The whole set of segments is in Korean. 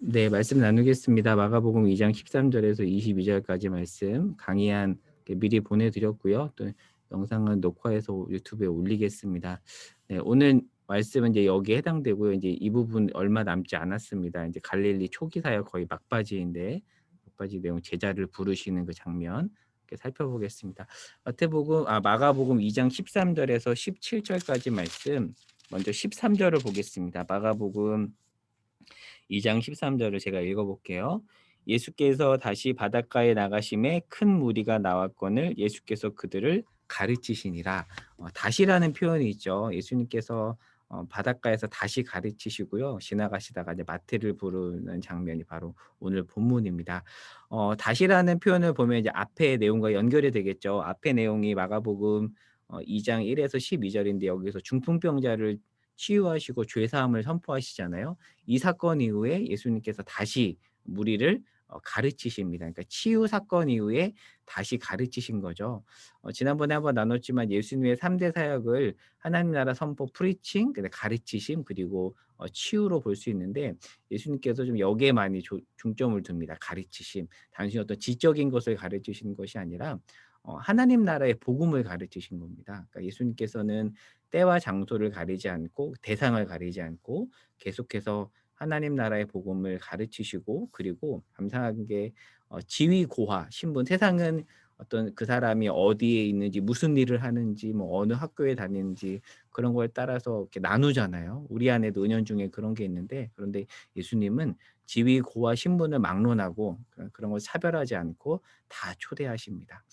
네, 말씀 나누겠습니다. 마가복음 2장 13절에서 22절까지 말씀 강의한 미리 보내드렸고요. 또 영상은 녹화해서 유튜브에 올리겠습니다. 네, 오늘 말씀은 이제 여기에 해당되고요. 이제 이 부분 얼마 남지 않았습니다. 이제 갈릴리 초기 사역 거의 막바지인데 막바지 내용 제자를 부르시는 그 장면 이렇게 살펴보겠습니다. 마가복음 2장 13절에서 17절까지 말씀 먼저 13절을 보겠습니다. 마가복음 2장 13절을 제가 읽어볼게요. 예수께서 다시 바닷가에 나가심에 큰 무리가 나왔거늘 예수께서 그들을 가르치시니라. 다시라는 표현이 있죠. 예수님께서 바닷가에서 다시 가르치시고요. 지나가시다가 이제 마태를 부르는 장면이 바로 오늘 본문입니다. 다시라는 표현을 보면 이제 앞의 내용과 연결이 되겠죠. 앞의 내용이 마가복음 2장 1에서 12절인데 여기서 중풍병자를 치유하시고 죄사함을 선포하시잖아요. 이 사건 이후에 예수님께서 다시 무리를 가르치십니다. 그러니까 치유 사건 이후에 다시 가르치신 거죠. 지난번에 한번 나눴지만 예수님의 3대 사역을 하나님 나라 선포 프리칭, 근데 가르치심, 그리고 치유로 볼 수 있는데 예수님께서 좀 여기에 많이 중점을 둡니다. 가르치심. 단순히 어떤 지적인 것을 가르치시는 것이 아니라 하나님 나라의 복음을 가르치신 겁니다. 그러니까 예수님께서는 때와 장소를 가리지 않고 대상을 가리지 않고 계속해서 하나님 나라의 복음을 가르치시고, 그리고 감사한 게 지위 고하 신분, 세상은 어떤 그 사람이 어디에 있는지 무슨 일을 하는지 뭐 어느 학교에 다니는지 그런 거에 따라서 이렇게 나누잖아요. 우리 안에도 은연중에 그런 게 있는데, 그런데 예수님은 지위 고하 신분을 막론하고 그런 걸 차별하지 않고 다 초대하십니다.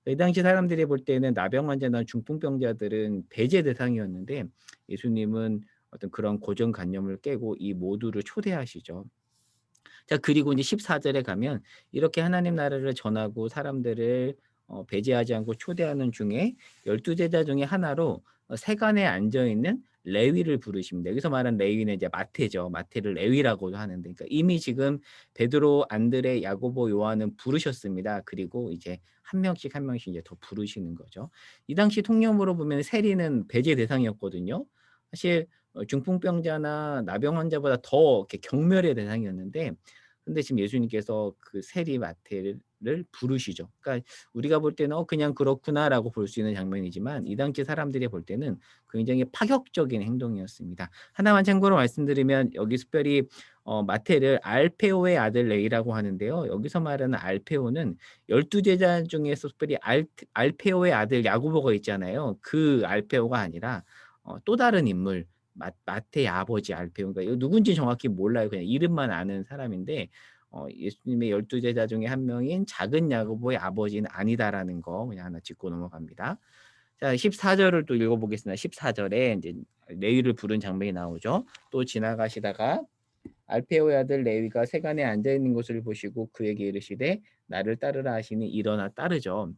이 당시 사람들이 볼 때는 나병 환자나 중풍병자들은 배제 대상이었는데 예수님은 어떤 그런 고정관념을 깨고 이 모두를 초대하시죠. 자, 그리고 이제 14절에 가면 이렇게 하나님 나라를 전하고 사람들을 배제하지 않고 초대하는 중에 12제자 중에 하나로 세간에 앉아 있는 레위를 부르십니다. 여기서 말한 레위는 이제 마태죠. 마태를 레위라고도 하는데, 그러니까 이미 지금 베드로, 안드레, 야고보, 요한은 부르셨습니다. 그리고 이제 한 명씩 한 명씩 이제 더 부르시는 거죠. 이 당시 통념으로 보면 세리는 배제 대상이었거든요. 사실 중풍병자나 나병 환자보다 더 이렇게 경멸의 대상이었는데, 근데 지금 예수님께서 그 세리 마태를 부르시죠. 그러니까 우리가 볼 때는 그냥 그렇구나라고 볼 수 있는 장면이지만 이 당시 사람들이 볼 때는 굉장히 파격적인 행동이었습니다. 하나만 참고로 말씀드리면 여기 특별히 마태를 알페오의 아들 레이라고 하는데요. 여기서 말하는 알페오는 12제자 중에서 특별히 알페오의 아들 야고보가 있잖아요. 그 알페오가 아니라 또 다른 인물, 마태의 아버지 알페오. 그러니까 이거 누군지 정확히 몰라요. 그냥 이름만 아는 사람인데 예수님의 12제자 중에 한 명인 작은 야고보의 아버지는 아니다라는 거 그냥 하나 짚고 넘어갑니다. 자, 14절을 또 읽어보겠습니다. 14절에 이제 레위를 부른 장면이 나오죠. 또 지나가시다가 알페오의 아들 레위가 세간에 앉아 있는 것을 보시고 그에게 이르시되 나를 따르라 하시니 일어나 따르죠.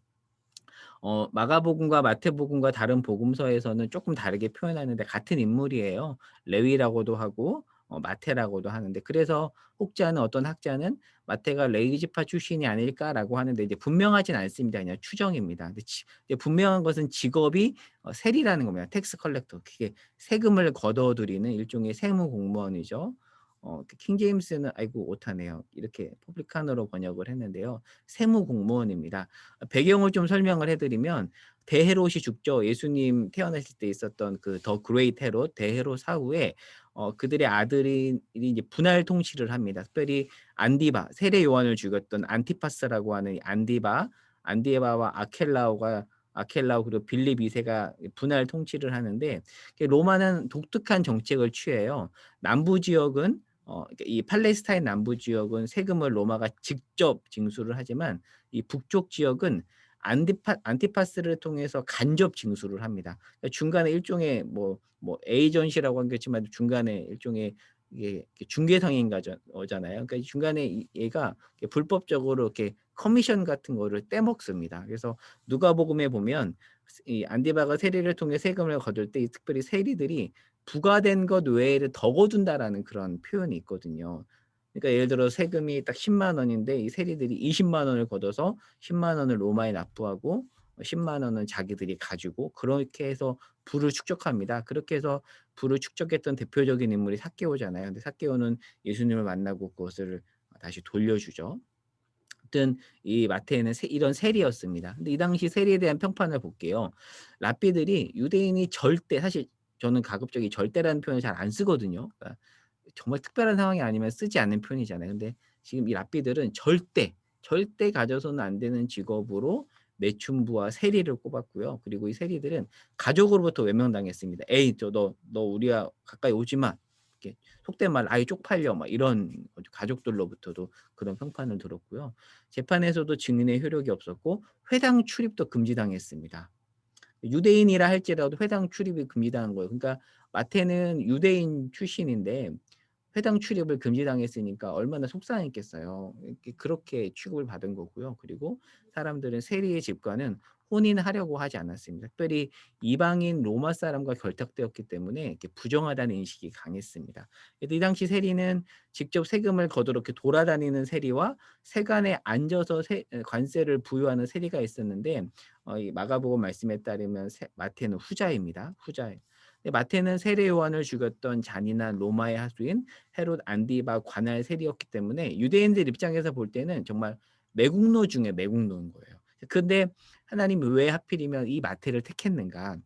마가복음과 마태복음과 다른 복음서에서는 조금 다르게 표현하는데 같은 인물이에요. 레위라고도 하고 마태라고도 하는데, 그래서 혹자는 어떤 학자는 마태가 레위 지파 출신이 아닐까라고 하는데 이제 분명하진 않습니다. 그냥 추정입니다. 근데 이제 분명한 것은 직업이 세리라는 겁니다. 텍스 컬렉터. 그게 세금을 걷어들이는 일종의 세무 공무원이죠. 킹 제임스는 아이고 오타네요. 이렇게 퍼블리칸으로 번역을 했는데요. 세무 공무원입니다. 배경을 좀 설명을 해드리면 대헤롯이 죽죠. 예수님 태어나실 때 있었던 그 더 그레이트 헤롯, 대헤롯 사후에 그들의 아들이 이제 분할 통치를 합니다. 특별히 안디바, 세례 요한을 죽였던 안티파스라고 하는 안디바와 아켈라오 그리고 빌립 2세가 분할 통치를 하는데, 로마는 독특한 정책을 취해요. 남부 지역은 이 팔레스타인 남부 지역은 세금을 로마가 직접 징수를 하지만 이 북쪽 지역은 안티파스를 통해서 간접 징수를 합니다. 그러니까 중간에 일종의 에이전시라고 한 거지만 중간에 일종의 이게 중개상인 거잖아요. 그러니까 중간에 얘가 불법적으로 이렇게 커미션 같은 거를 떼먹습니다. 그래서 누가복음에 보면 이 안디바가 세리를 통해 세금을 거둘 때 특별히 세리들이 부과된 것 외에를 더 거둔다라는 그런 표현이 있거든요. 그러니까 예를 들어 세금이 딱 10만 원인데 이 세리들이 20만 원을 걷어서 10만 원을 로마에 납부하고 10만 원은 자기들이 가지고 그렇게 해서 부를 축적합니다. 그렇게 해서 부를 축적했던 대표적인 인물이 삭개오잖아요. 근데 삭개오는 예수님을 만나고 그것을 다시 돌려주죠. 아무튼 이 마태에는 이런 세리였습니다. 근데 이 당시 세리에 대한 평판을 볼게요. 랍비들이 유대인이 절대 사실 저는 가급적 이 절대라는 표현을 잘 안 쓰거든요. 그러니까 정말 특별한 상황이 아니면 쓰지 않는 표현이잖아요. 근데 지금 이 랍비들은 절대 가져서는 안 되는 직업으로 매춘부와 세리를 꼽았고요. 그리고 이 세리들은 가족으로부터 외면당했습니다. "에이 너 우리와 가까이 오지 마." 이렇게 속된 말로 "아이 쪽팔려." 막 이런 거죠. 가족들로부터도 그런 평판을 들었고요. 재판에서도 증인의 효력이 없었고 회당 출입도 금지당했습니다. 유대인이라 할지라도 회당 출입이 금지당한 거예요. 그러니까 마태는 유대인 출신인데 회당 출입을 금지당했으니까 얼마나 속상했겠어요. 이렇게 그렇게 취급을 받은 거고요. 그리고 사람들은 세리의 집과는 혼인하려고 하지 않았습니다. 특별히 이방인 로마 사람과 결탁되었기 때문에 이렇게 부정하다는 인식이 강했습니다. 그래도 이 당시 세리는 직접 세금을 거두러 이렇게 돌아다니는 세리와 세관에 앉아서 관세를 부여하는 세리가 있었는데 이 마가복음 말씀에 따르면 마태는 후자입니다. 후자예요. 마태는 세례 요한을 죽였던 잔인한 로마의 하수인 헤롯 안디바 관할 세리였기 때문에 유대인들 입장에서 볼 때는 정말 매국노 중에 매국노인 거예요. 근데 하나님이 왜 하필이면 이 마태를 택했는가?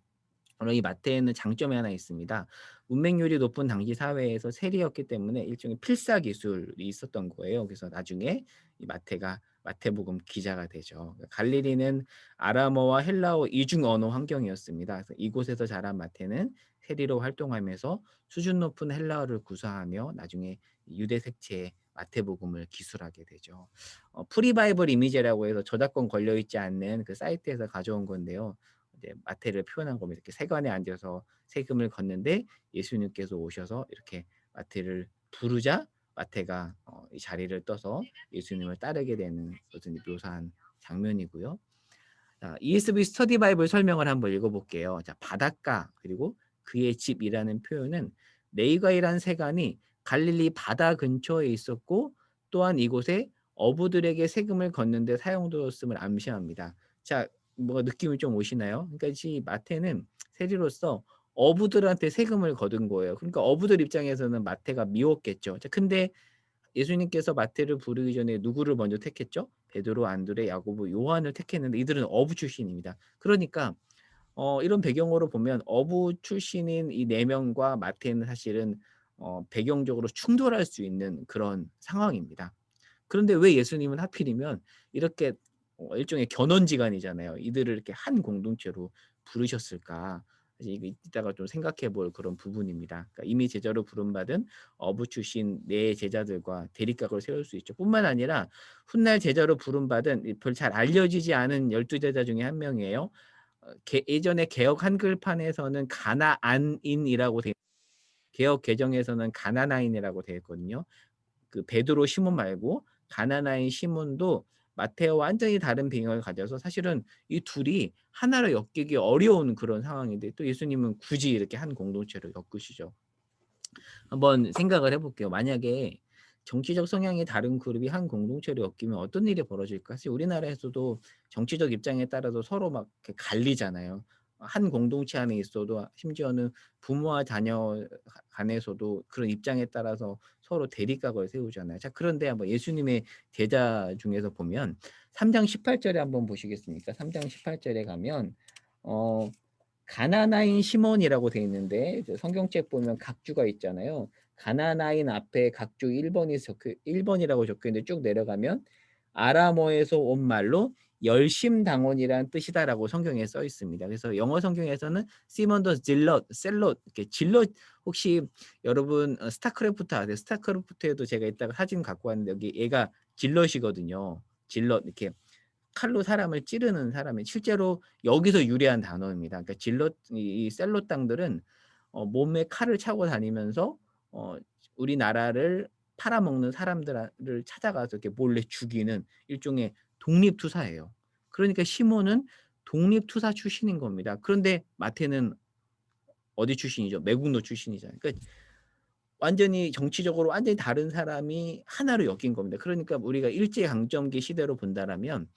바로 이 마태에는 장점이 하나 있습니다. 문맹률이 높은 당시 사회에서 세리였기 때문에 일종의 필사 기술이 있었던 거예요. 그래서 나중에 이 마태가 마태복음 기자가 되죠. 갈릴리는 아람어와 헬라어 이중 언어 환경이었습니다. 그래서 이곳에서 자란 마태는 세리로 활동하면서 수준 높은 헬라어를 구사하며 나중에 유대 색채의 마태복음을 기술하게 되죠. 프리바이블 이미지라고 해서 저작권 걸려 있지 않는 그 사이트에서 가져온 건데요. 이제 마태를 표현한 겁니다. 이렇게 세관에 앉아서 세금을 걷는데 예수님께서 오셔서 이렇게 마태를 부르자 마태가 이 자리를 떠서 예수님을 따르게 되는 것을 묘사한 장면이고요. 자, ESV 스터디 바이블 설명을 한번 읽어볼게요. 자, 바닷가 그리고 그의 집이라는 표현은 네이가이라는 세관이 갈릴리 바다 근처에 있었고 또한 이곳에 어부들에게 세금을 걷는 데 사용되었음을 암시합니다. 자, 뭐 느낌이 좀 오시나요? 그러니까 이 마태는 세리로서 어부들한테 세금을 거둔 거예요. 그러니까 어부들 입장에서는 마태가 미웠겠죠. 자, 근데 예수님께서 마태를 부르기 전에 누구를 먼저 택했죠? 베드로, 안드레, 야고보, 요한을 택했는데 이들은 어부 출신입니다. 그러니까 이런 배경으로 보면 어부 출신인 이 네 명과 마태는 사실은 배경적으로 충돌할 수 있는 그런 상황입니다. 그런데 왜 예수님은 하필이면 이렇게 일종의 견원지간이잖아요. 이들을 이렇게 한 공동체로 부르셨을까? 사실 이거 이따가 좀 생각해 볼 그런 부분입니다. 그러니까 이미 제자로 부름받은 어부 출신 네 제자들과 대립각을 세울 수 있죠. 뿐만 아니라 훗날 제자로 부름받은 별 잘 알려지지 않은 12제자 중에 한 명이에요. 예전에 개역 한글판에서는 가나안인이라고 개역 개정에서는 가나나인이라고 되어 있거든요. 그 베드로 시몬 말고 가나나인 시몬도 마태와 완전히 다른 배경을 가져서 사실은 이 둘이 하나로 엮이기 어려운 그런 상황인데 또 예수님은 굳이 이렇게 한 공동체로 엮으시죠. 한번 생각을 해볼게요. 만약에 정치적 성향이 다른 그룹이 한 공동체로 엮이면 어떤 일이 벌어질까? 사실 우리나라에서도 정치적 입장에 따라서 서로 막 이렇게 갈리잖아요. 한 공동체 안에 있어도 심지어는 부모와 자녀 간에서도 그런 입장에 따라서 서로 대립각을 세우잖아요. 자, 그런데 한번 예수님의 제자 중에서 보면 3장 18절에 한번 보시겠습니까? 3장 18절에 가면 어 가나나인 시몬이라고 돼 있는데 이제 성경책 보면 각주가 있잖아요. 가나나인 앞에 각주 1번이라고 적혀 있는데 쭉 내려가면 아람어에서 온 말로 열심당원이라는 뜻이다라고 성경에 써 있습니다. 그래서 영어 성경에서는 시몬 더 질럿, 셀롯 이렇게 질럿 혹시 여러분 스타크래프트 아세요? 스타크래프트에도 제가 이따가 사진 갖고 왔는데 여기 얘가 질럿이거든요. 질럿 이렇게 칼로 사람을 찌르는 사람이 실제로 여기서 유래한 단어입니다. 그러니까 질럿 이 셀롯 땅들은 몸에 칼을 차고 다니면서 어 우리나라를 팔아먹는 사람들을 찾아가서 이렇게 몰래 죽이는 일종의 독립투사예요. 그러니까 시몬은 독립투사 출신인 겁니다. 그런데 마태는 어디 출신이죠? 매국노 출신이잖아요. 그러니까 완전히 정치적으로 완전히 다른 사람이 하나로 엮인 겁니다. 그러니까 우리가 일제강점기 시대로 본다라면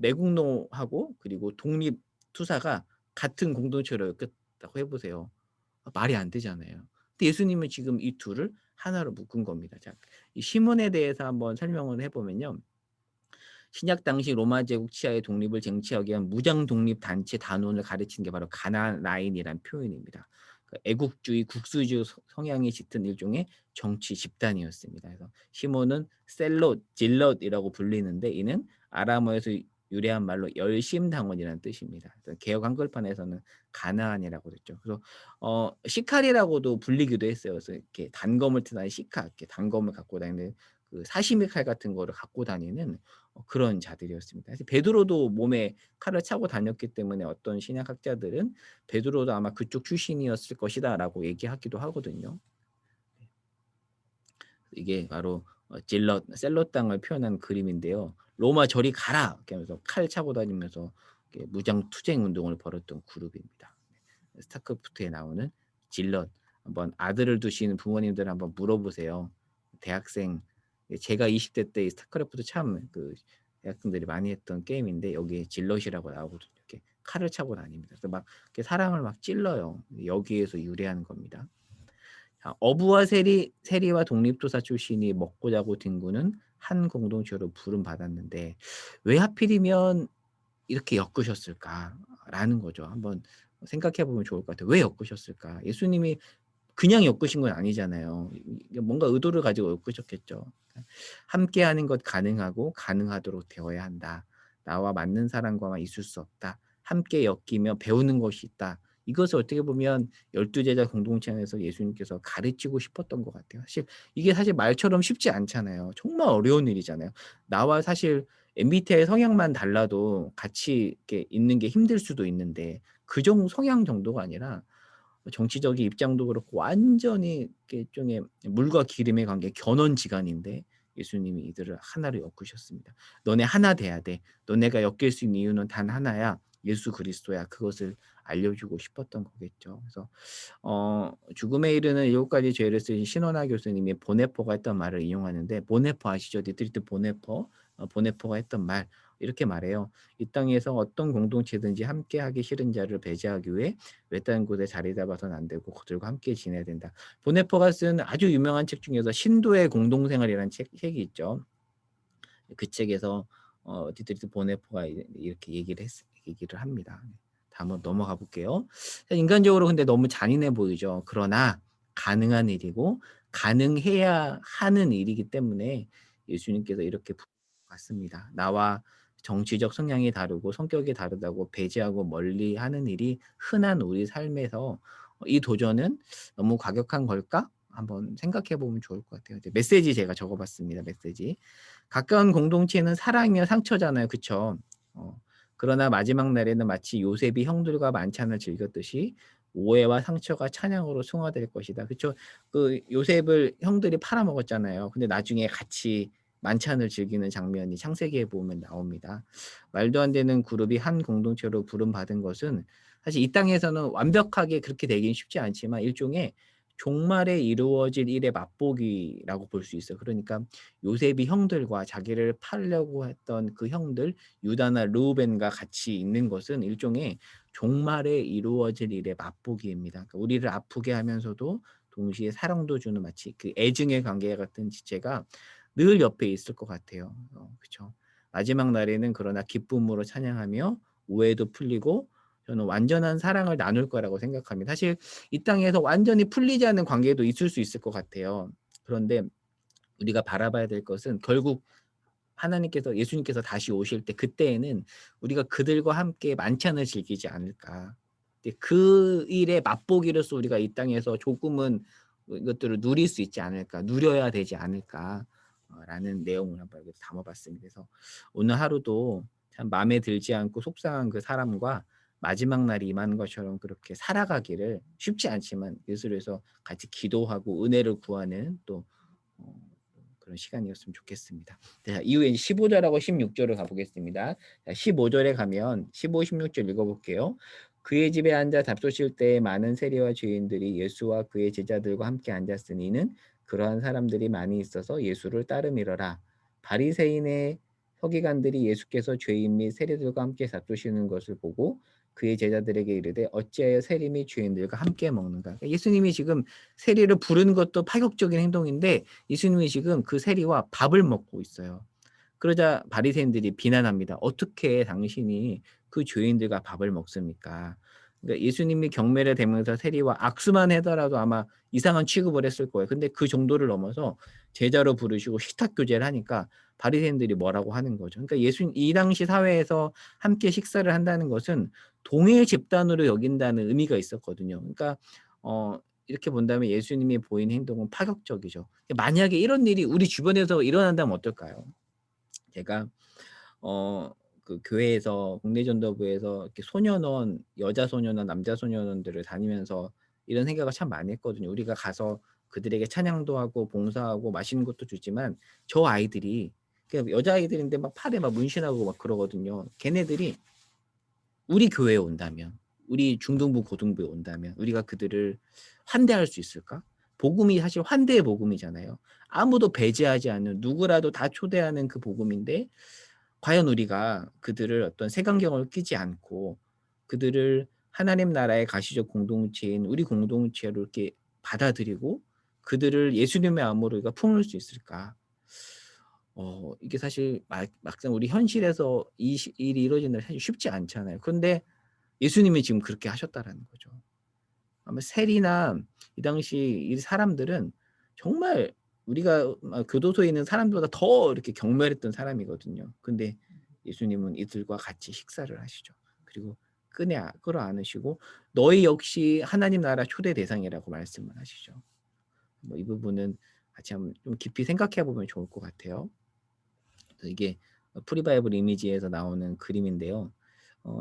매국노하고 그리고 독립투사가 같은 공동체로 엮였다고 해 보세요. 말이 안 되잖아요. 근데 예수님은 지금 이 둘을 하나로 묶은 겁니다. 자, 이 시몬에 대해서 한번 설명을 해 보면요. 신약 당시 로마 제국 치하의 독립을 쟁취하기 위한 무장 독립 단체 단원을 가르치는 게 바로 가나나인이란 표현입니다. 그 애국주의, 국수주의 성향이 짙은 일종의 정치 집단이었습니다. 그래서 시몬은 셀롯, 질럿이라고 불리는데 이는 아람어에서 유래한 말로 열심당원이라는 뜻입니다. 그래서 개역 한글판에서는 가나안이라고 그랬죠. 그래서 시칼이라고도 불리기도 했어요. 그래서 이렇게 단검을 드는 시칼, 이렇게 단검을 갖고 다니는 그 사시미 칼 같은 거를 갖고 다니는 그런 자들이었습니다. 사실 베드로도 몸에 칼을 차고 다녔기 때문에 어떤 신약학자들은 베드로도 아마 그쪽 출신이었을 것이다라고 얘기하기도 하거든요. 이게 바로 질럿 셀롯 땅을 표현한 그림인데요. "로마 저리 가라!" 이렇게 하면서 칼 차고 다니면서 이렇게 무장 투쟁 운동을 벌였던 그룹입니다. 스타크래프트에 나오는 질럿. 한번 아들을 두신 부모님들 한번 물어보세요. 대학생 제가 20대 때 이 스타크래프트 참 그 대학생들이 많이 했던 게임인데 여기에 질럿이라고 나오거든요. 이렇게 칼을 차고 다닙니다. 그래서 막 이렇게 사람을 막 찔러요. 여기에서 유래하는 겁니다. 자, 어부와 세리와 독립도사 출신이 먹고 자고 뒹구는 한 공동체로 부름받았는데 왜 하필이면 이렇게 엮으셨을까라는 거죠. 한번 생각해 보면 좋을 것 같아요. 왜 엮으셨을까? 예수님이 그냥 엮으신 건 아니잖아요. 이게 뭔가 의도를 가지고 엮으셨겠죠. 함께하는 것 가능하고 가능하도록 되어야 한다. 나와 맞는 사람과만 있을 수 없다. 함께 엮이며 배우는 것이 있다. 이것을 어떻게 보면 12 제자 공동체 안에서 예수님께서 가르치고 싶었던 것 같아요. 사실 이게 사실 말처럼 쉽지 않잖아요. 정말 어려운 일이잖아요. 나와 사실 MBTI 성향만 달라도 같이 이렇게 있는 게 힘들 수도 있는데 그 정도 성향 정도가 아니라 정치적인 입장도 그렇고 완전히 이렇게 일종의 물과 기름의 관계 견원지간인데 예수님이 이들을 하나로 엮으셨습니다. "너네 하나 돼야 돼. 너네가 엮일 수 있는 이유는 단 하나야. 예수 그리스도야." 그것을 알려주고 싶었던 거겠죠. 그래서 죽음에 이르는 7가지 죄를 쓰신 신원화 교수님이 보네포가 했던 말을 인용하는데 보네포 아시죠? 디트리트 보네포. 보네포가 했던 말 이렇게 말해요. "이 땅에서 어떤 공동체든지 함께하기 싫은 자를 배제하기 위해 외딴 곳에 자리 잡아서는 안 되고 그들과 함께 지내야 된다." 보네포가 쓴 아주 유명한 책 중에서 신도의 공동생활이라는 책이 있죠. 그 책에서 디트리트 보네포가 이렇게 얘기를 합니다. 한번 넘어가 볼게요. 인간적으로 근데 너무 잔인해 보이죠. 그러나 가능한 일이고 가능해야 하는 일이기 때문에 예수님께서 이렇게 부르신 것 같습니다. 나와 정치적 성향이 다르고 성격이 다르다고 배제하고 멀리하는 일이 흔한 우리 삶에서 '이 도전은 너무 과격한 걸까?' 한번 생각해 보면 좋을 것 같아요. 이제 메시지 제가 적어 봤습니다, 메시지. 가까운 공동체는 사랑이며 상처잖아요. 그쵸? 어 그러나 마지막 날에는 마치 요셉이 형들과 만찬을 즐겼듯이 오해와 상처가 찬양으로 승화될 것이다. 그쵸? 그 요셉을 형들이 팔아먹었잖아요. 근데 나중에 같이 만찬을 즐기는 장면이 창세기에 보면 나옵니다. 말도 안 되는 그룹이 한 공동체로 부름받은 것은 사실 이 땅에서는 완벽하게 그렇게 되긴 쉽지 않지만 일종의 종말에 이루어질 일의 맛보기라고 볼 수 있어요. 그러니까 요셉이 형들과 자기를 팔려고 했던 그 형들 유다나 르우벤과 같이 있는 것은 일종의 종말에 이루어질 일의 맛보기입니다. 그러니까 우리를 아프게 하면서도 동시에 사랑도 주는 마치 그 애증의 관계 같은 지체가 늘 옆에 있을 것 같아요. 그쵸. 마지막 날에는 그러나 기쁨으로 찬양하며 오해도 풀리고 저는 완전한 사랑을 나눌 거라고 생각합니다. 사실 이 땅에서 완전히 풀리지 않은 관계도 있을 수 있을 것 같아요. 그런데 우리가 바라봐야 될 것은 결국 하나님께서 예수님께서 다시 오실 때 그때에는 우리가 그들과 함께 만찬을 즐기지 않을까. 근데 그 일의 맛보기로서 우리가 이 땅에서 조금은 이것들을 누릴 수 있지 않을까. 누려야 되지 않을까. 라는 내용을 한번 여기 담아 봤습니다. 그래서 오늘 하루도 참 마음에 들지 않고 속상한 그 사람과 마지막 날이 임하는 것처럼 그렇게 살아가기를 쉽지 않지만 예수께서 같이 기도하고 은혜를 구하는 또 어 그런 시간이었으면 좋겠습니다. 자, 이후에 이제 15 절하고 16 절을 가 보겠습니다. 자, 15 절에 가면 15, 16절 읽어 볼게요. 그의 집에 앉아 잡수실 때에 많은 세리와 죄인들이 예수와 그의 제자들과 함께 앉았으니 이는 그러한 사람들이 많이 있어서 예수를 따름이러라. 바리새인의 서기관들이 예수께서 죄인 및 세리들과 함께 다투시는 것을 보고 그의 제자들에게 이르되 어찌하여 세리 및 죄인들과 함께 먹는가. 그러니까 예수님이 지금 세리를 부르는 것도 파격적인 행동인데 예수님이 지금 그 세리와 밥을 먹고 있어요. 그러자 바리새인들이 비난합니다. 어떻게 당신이 그 죄인들과 밥을 먹습니까? 그러니까 예수님이 경매를 대면서 세리와 악수만 하더라도 아마 이상한 취급을 했을 거예요. 근데 그 정도를 넘어서 제자로 부르시고 식탁 교제를 하니까 바리새인들이 뭐라고 하는 거죠. 그러니까 이 당시 사회에서 함께 식사를 한다는 것은 동일 집단으로 여긴다는 의미가 있었거든요. 그러니까 이렇게 본다면 예수님이 보인 행동은 파격적이죠. 만약에 이런 일이 우리 주변에서 일어난다면 어떨까요? 제가 그 교회에서 국내 전도부에서 이렇게 소년원, 여자 소년원, 남자 소년원들을 다니면서 이런 생각을 참 많이 했거든요. 우리가 가서 그들에게 찬양도 하고 봉사하고 맛있는 것도 주지만 저 아이들이 그냥 여자아이들인데 막 팔에 막 문신하고 막 그러거든요. 걔네들이 우리 교회에 온다면, 우리 중등부, 고등부에 온다면 우리가 그들을 환대할 수 있을까? 복음이 사실 환대의 복음이잖아요. 아무도 배제하지 않는 누구라도 다 초대하는 그 복음인데 과연 우리가 그들을 어떤 색안경을 끼지 않고 그들을 하나님 나라의 가시적 공동체인 우리 공동체로 이렇게 받아들이고 그들을 예수님의 암으로 우리가 품을 수 있을까? 이게 사실 막상 우리 현실에서 일이 이루어지는 게 사실 쉽지 않잖아요. 그런데 예수님이 지금 그렇게 하셨다라는 거죠. 아마 세리나 이 당시 이 사람들은 정말 우리가 교도소에 있는 사람들보다 더 이렇게 경멸했던 사람이거든요. 근데 예수님은 이들과 같이 식사를 하시죠. 그리고 끌어안으시고 너희 역시 하나님 나라 초대 대상이라고 말씀을 하시죠. 뭐 이 부분은 같이 한번 좀 깊이 생각해 보면 좋을 것 같아요. 이게 프리바이블 이미지에서 나오는 그림인데요.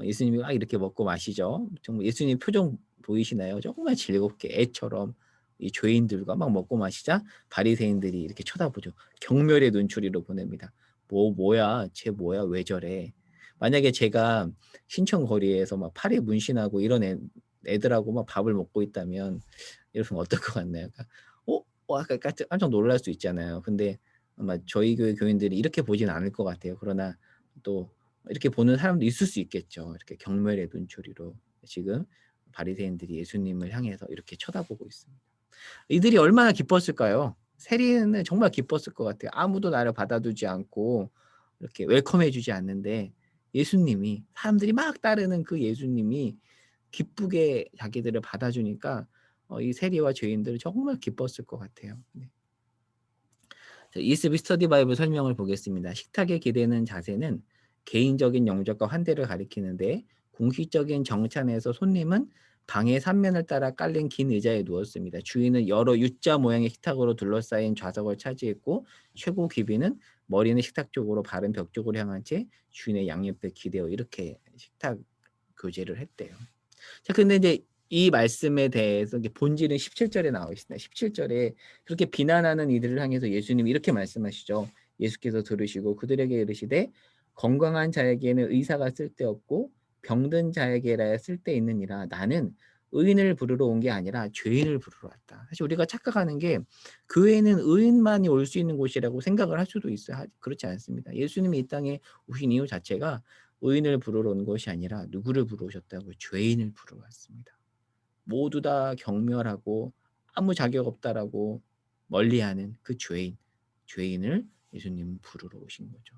예수님이 막 이렇게 먹고 마시죠. 정말 예수님 표정 보이시나요? 정말 즐겁게 애처럼 이 죄인들과 막 먹고 마시자 바리새인들이 이렇게 쳐다보죠. 경멸의 눈초리로 보냅니다. 뭐야, 쟤 뭐야, 왜 저래? 만약에 제가 신천 거리에서 막 팔에 문신하고 이런 애들하고 막 밥을 먹고 있다면 여러분 어떨 것 같나요? 그러니까, 아까 깜짝 놀랄 수 있잖아요. 근데 아마 저희 교회 교인들이 이렇게 보진 않을 것 같아요. 그러나 또 이렇게 보는 사람도 있을 수 있겠죠. 이렇게 경멸의 눈초리로 지금 바리새인들이 예수님을 향해서 이렇게 쳐다보고 있습니다. 이들이 얼마나 기뻤을까요? 세리는 정말 기뻤을 것 같아요. 아무도 나를 받아주지 않고 이렇게 웰컴해주지 않는데 예수님이 사람들이 막 따르는 그 예수님이 기쁘게 자기들을 받아주니까 이 세리와 죄인들은 정말 기뻤을 것 같아요. 네. 이스비 스터디 바이블 설명을 보겠습니다. 식탁에 기대는 자세는 개인적인 영접과 환대를 가리키는데 공식적인 정찬에서 손님은 방의 삼면을 따라 깔린 긴 의자에 누웠습니다. 주인은 여러 U자 모양의 식탁으로 둘러싸인 좌석을 차지했고 최고 귀비는 머리는 식탁 쪽으로 바른 벽 쪽으로 향한 채 주인의 양옆에 기대어 이렇게 식탁 교제를 했대요. 자, 근데 이제 이 말씀에 대해서 이제 본질은 17절에 나와 있습니다. 17절에 그렇게 비난하는 이들을 향해서 예수님이 이렇게 말씀하시죠. 예수께서 들으시고 그들에게 이르시되 건강한 자에게는 의사가 쓸데없고 병든 자에게라야 쓸데있느니라. 나는 의인을 부르러 온 게 아니라 죄인을 부르러 왔다. 사실 우리가 착각하는 게 교회는 의인만이 올 수 있는 곳이라고 생각을 할 수도 있어요. 그렇지 않습니다. 예수님이 이 땅에 오신 이유 자체가 의인을 부르러 온 것이 아니라 누구를 부르러 오셨다고요? 죄인을 부르러 왔습니다. 모두 다 경멸하고 아무 자격 없다라고 멀리하는 그 죄인을 예수님은 부르러 오신 거죠.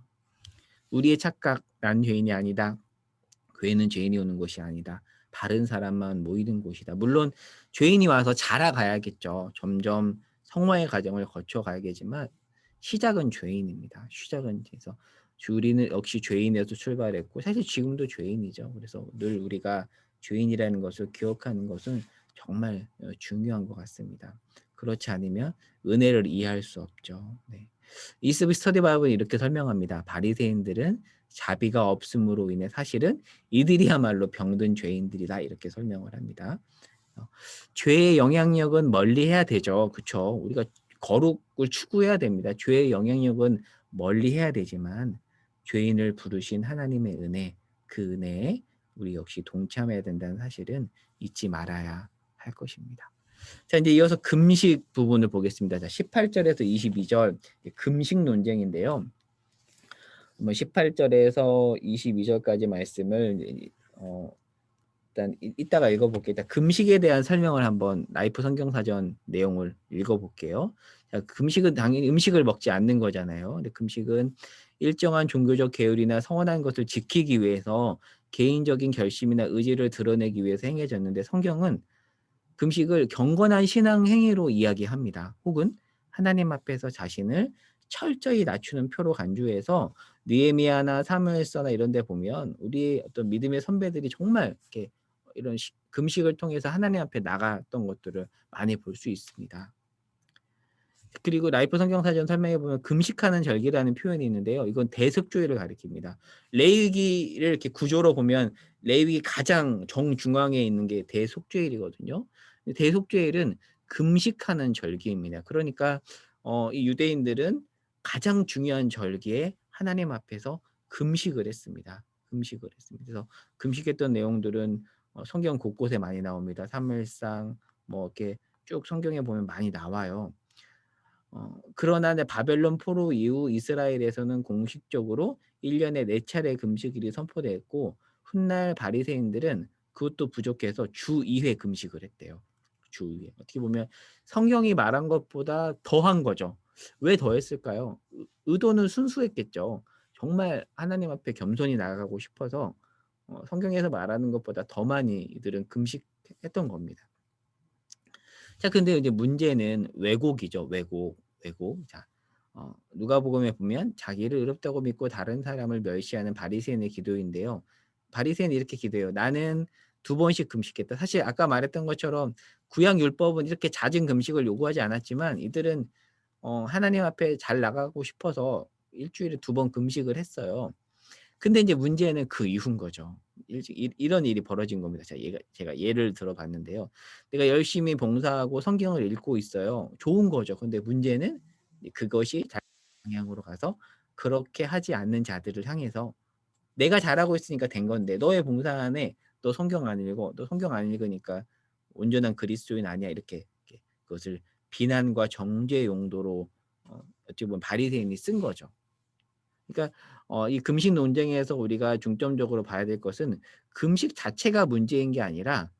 우리의 착각, 난 죄인이 아니다. 교회는 죄인이 오는 곳이 아니다. 바른 사람만 모이는 곳이다. 물론 죄인이 와서 자라가야겠죠. 점점 성화의 과정을 거쳐가야겠지만 시작은 죄인입니다. 시작은 그래서 우리는 역시 죄인에서 출발했고 사실 지금도 죄인이죠. 그래서 늘 우리가 죄인이라는 것을 기억하는 것은 정말 중요한 것 같습니다. 그렇지 않으면 은혜를 이해할 수 없죠. 네. 이스비 스터디 바이블은 이렇게 설명합니다. 바리새인들은 자비가 없음으로 인해 사실은 이들이야말로 병든 죄인들이다 이렇게 설명을 합니다. 죄의 영향력은 멀리해야 되죠. 그렇죠? 우리가 거룩을 추구해야 됩니다. 죄의 영향력은 멀리해야 되지만 죄인을 부르신 하나님의 은혜, 그 은혜에 우리 역시 동참해야 된다는 사실은 잊지 말아야 할 것입니다. 자, 이제 이어서 금식 부분을 보겠습니다. 자, 18절에서 22절 금식 논쟁인데요. 한번 18절에서 22절까지 말씀을 일단 이따가 읽어볼게요. 일단 금식에 대한 설명을 한번 라이프 성경사전 내용을 읽어볼게요. 자, 금식은 당연히 음식을 먹지 않는 거잖아요. 근데 금식은 일정한 종교적 계율이나 서원한 것을 지키기 위해서 개인적인 결심이나 의지를 드러내기 위해서 행해졌는데 성경은 금식을 경건한 신앙 행위로 이야기합니다. 혹은 하나님 앞에서 자신을 철저히 낮추는 표로 간주해서 느헤미야나 사무엘서나 이런 데 보면 우리 어떤 믿음의 선배들이 정말 이렇게 이런 금식을 통해서 하나님 앞에 나갔던 것들을 많이 볼 수 있습니다. 그리고 라이프 성경사전 설명해 보면 금식하는 절기라는 표현이 있는데요. 이건 대속죄를 가리킵니다. 레위기를 이렇게 구조로 보면 레위기 가장 정중앙에 있는 게 대속죄일이거든요. 대속죄일은 금식하는 절기입니다. 그러니까 이 유대인들은 가장 중요한 절기에 하나님 앞에서 금식을 했습니다. 금식을 했습니다. 그래서 금식했던 내용들은 성경 곳곳에 많이 나옵니다. 사무엘상 뭐 이렇게 쭉 성경에 보면 많이 나와요. 그러나 바벨론 포로 이후 이스라엘에서는 공식적으로 1년에 4차례 금식일이 선포됐고 훗날 바리새인들은 그것도 부족해서 주 2회 금식을 했대요. 주 2회. 어떻게 보면 성경이 말한 것보다 더한 거죠. 왜 더했을까요? 의도는 순수했겠죠. 정말 하나님 앞에 겸손히 나아가고 싶어서 성경에서 말하는 것보다 더 많이 이들은 금식했던 겁니다. 자, 근데 이제 문제는 왜곡이죠. 왜곡. 자, 누가복음에 보면 자기를 의롭다고 믿고 다른 사람을 멸시하는 바리새인의 기도인데요. 바리새인이 이렇게 기도해요. 나는 2번씩 금식했다. 사실 아까 말했던 것처럼 구약 율법은 이렇게 잦은 금식을 요구하지 않았지만 이들은 하나님 앞에 잘 나가고 싶어서 일주일에 2번 금식을 했어요. 근데 이제 문제는 그 이후인 거죠. 이런 일이 벌어진 겁니다. 제가 예를 들어 봤는데요. 내가 열심히 봉사하고 성경을 읽고 있어요. 좋은 거죠. 근데 문제는 그것이 잘못된 방향으로 가서 그렇게 하지 않는 자들을 향해서 내가 잘하고 있으니까 된 건데 너의 봉사 안에 너 성경 안 읽어. 너 성경 안 읽으니까 온전한 그리스도인 아니야. 이렇게 그것을 비난과 정죄 용도로 어찌 보면 바리새인이 쓴 거죠. 그러니까 이 금식 논쟁에서 우리가 중점적으로 봐야 될 것은 금식 자체가 문제인 게 아니라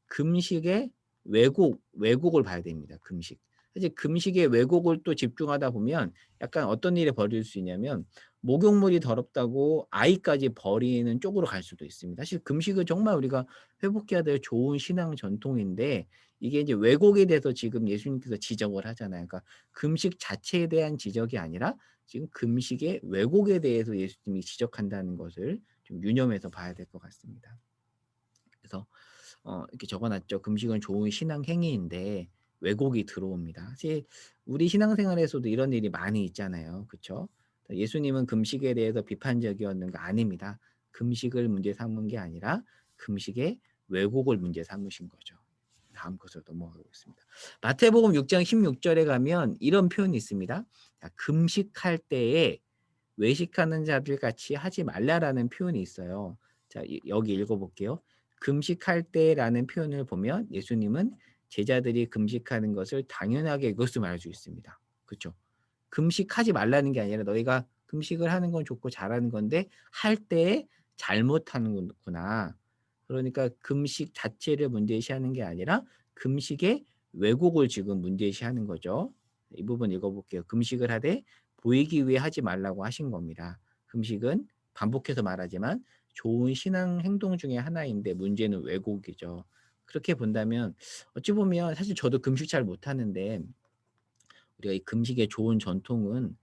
금식의 왜곡을 봐야 됩니다. 금식. 사실 금식의 왜곡을 또 집중하다 보면 약간 어떤 일이 벌어질 수 있냐면 목욕물이 더럽다고 아이까지 버리는 쪽으로 갈 수도 있습니다. 사실 금식은 정말 우리가 회복해야 될 좋은 신앙 전통인데 이게 이제 왜곡에 대해서 지금 예수님께서 지적을 하잖아요. 그러니까 금식 자체에 대한 지적이 아니라 지금 금식의 왜곡에 대해서 예수님이 지적한다는 것을 좀 유념해서 봐야 될 것 같습니다. 그래서 이렇게 적어놨죠. 금식은 좋은 신앙 행위인데 왜곡이 들어옵니다. 사실 우리 신앙생활에서도 이런 일이 많이 있잖아요. 그렇죠? 예수님은 금식에 대해서 비판적이었는가? 아닙니다. 금식을 문제 삼은 게 아니라 금식의 왜곡을 문제 삼으신 거죠. 다음 것으로 넘어가겠습니다. 마태복음 6장 16절에 가면 이런 표현이 있습니다. 자, 금식할 때에 외식하는 자들 같이 하지 말라라는 표현이 있어요. 자, 여기 읽어볼게요. 금식할 때라는 표현을 보면 예수님은 제자들이 금식하는 것을 당연하게 그것을 말할 수 있습니다. 그렇죠? 금식하지 말라는 게 아니라 너희가 금식을 하는 건 좋고 잘하는 건데 할 때 잘못하는구나. 그러니까 금식 자체를 문제시하는 게 아니라 금식의 왜곡을 지금 문제시하는 거죠. 이 부분 읽어볼게요. 금식을 하되 보이기 위해 하지 말라고 하신 겁니다. 금식은 반복해서 말하지만 좋은 신앙 행동 중에 하나인데 문제는 왜곡이죠. 그렇게 본다면 어찌 보면 사실 저도 금식 잘 못하는데 우리가 이 금식의 좋은 전통은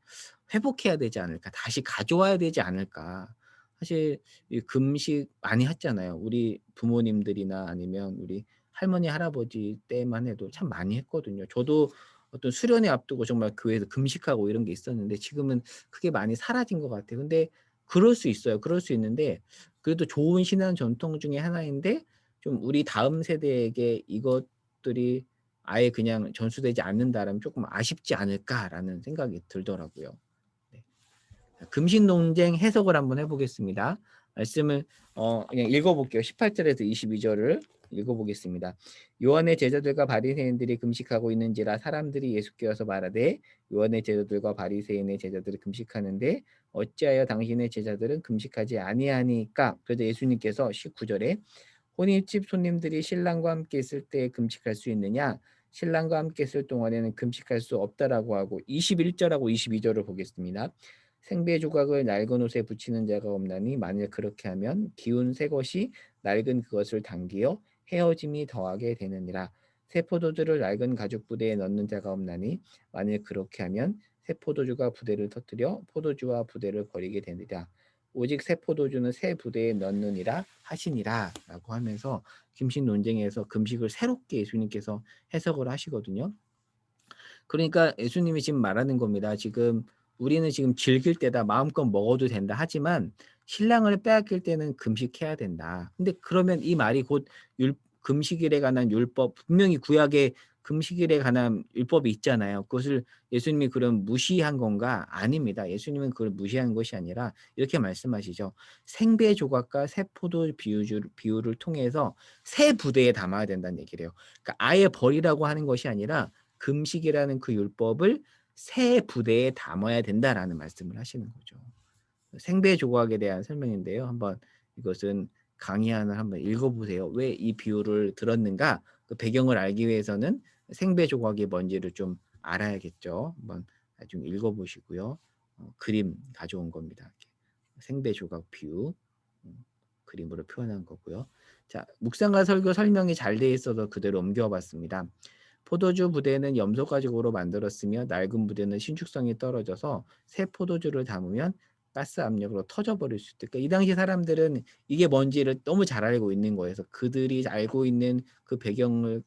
회복해야 되지 않을까, 다시 가져와야 되지 않을까. 사실 이 금식 많이 했잖아요. 우리 부모님들이나 아니면 우리 할머니, 할아버지 때만 해도 참 많이 했거든요. 저도 어떤 수련회 앞두고 정말 교회에서 금식하고 이런 게 있었는데 지금은 그게 많이 사라진 것 같아요. 근데 그럴 수 있어요. 그럴 수 있는데 그래도 좋은 신앙 전통 중에 하나인데 좀 우리 다음 세대에게 이것들이 아예 그냥 전수되지 않는다라면 조금 아쉽지 않을까라는 생각이 들더라고요. 네. 금식 논쟁 해석을 한번 해보겠습니다. 말씀을 그냥 읽어볼게요. 18절에서 22절을 읽어보겠습니다. 요한의 제자들과 바리새인들이 금식하고 있는지라 사람들이 예수께 와서 말하되 요한의 제자들과 바리새인의 제자들이 금식하는데 어찌하여 당신의 제자들은 금식하지 아니하니까? 그래서 예수님께서 19절에 혼인집 손님들이 신랑과 함께 있을 때 금식할 수 있느냐? 신랑과 함께 있을 동안에는 금식할 수 없다라고 하고 21절하고 22절을 보겠습니다. 생배 조각을 낡은 옷에 붙이는 자가 없나니 만일 그렇게 하면 기운 새 것이 낡은 그것을 당기어 헤어짐이 더하게 되느니라. 새 포도주를 낡은 가죽 부대에 넣는 자가 없나니 만일 그렇게 하면 새 포도주가 부대를 터뜨려 포도주와 부대를 버리게 되느니라. 오직 새 포도주는 새 부대에 넣느니라 하시니라 라고 하면서 금식 논쟁에서 금식을 새롭게 예수님께서 해석을 하시거든요. 그러니까 예수님이 지금 말하는 겁니다. 지금 우리는 지금 즐길 때다 마음껏 먹어도 된다 하지만 신랑을 빼앗길 때는 금식해야 된다. 근데 그러면 이 말이 곧 금식일에 관한 율법 분명히 구약에 금식일에 관한 율법이 있잖아요. 그것을 예수님이 그럼 무시한 건가? 아닙니다. 예수님은 그걸 무시한 것이 아니라 이렇게 말씀하시죠. 생배 조각과 새 포도 비유를 통해서 새 부대에 담아야 된다는 얘기래요. 그러니까 아예 버리라고 하는 것이 아니라 금식이라는 그 율법을 새 부대에 담아야 된다라는 말씀을 하시는 거죠. 생배 조각에 대한 설명인데요. 한번 이것은 강의 하나 한번 읽어보세요. 왜 이 비유를 들었는가? 그 배경을 알기 위해서는 생배 조각이 뭔지를 좀 알아야겠죠. 한번 나중에 읽어보시고요. 그림 가져온 겁니다. 이렇게. 생배 조각 비유 그림으로 표현한 거고요. 자, 묵상과 설교 설명이 잘 돼 있어서 그대로 옮겨봤습니다. 포도주 부대는 염소 가죽으로 만들었으며 낡은 부대는 신축성이 떨어져서 새 포도주를 담으면 가스 압력으로 터져버릴 수 있다. 그러니까 이 당시 사람들은 이게 뭔지를 너무 잘 알고 있는 거예요. 그래서 그들이 알고 있는 그 배경을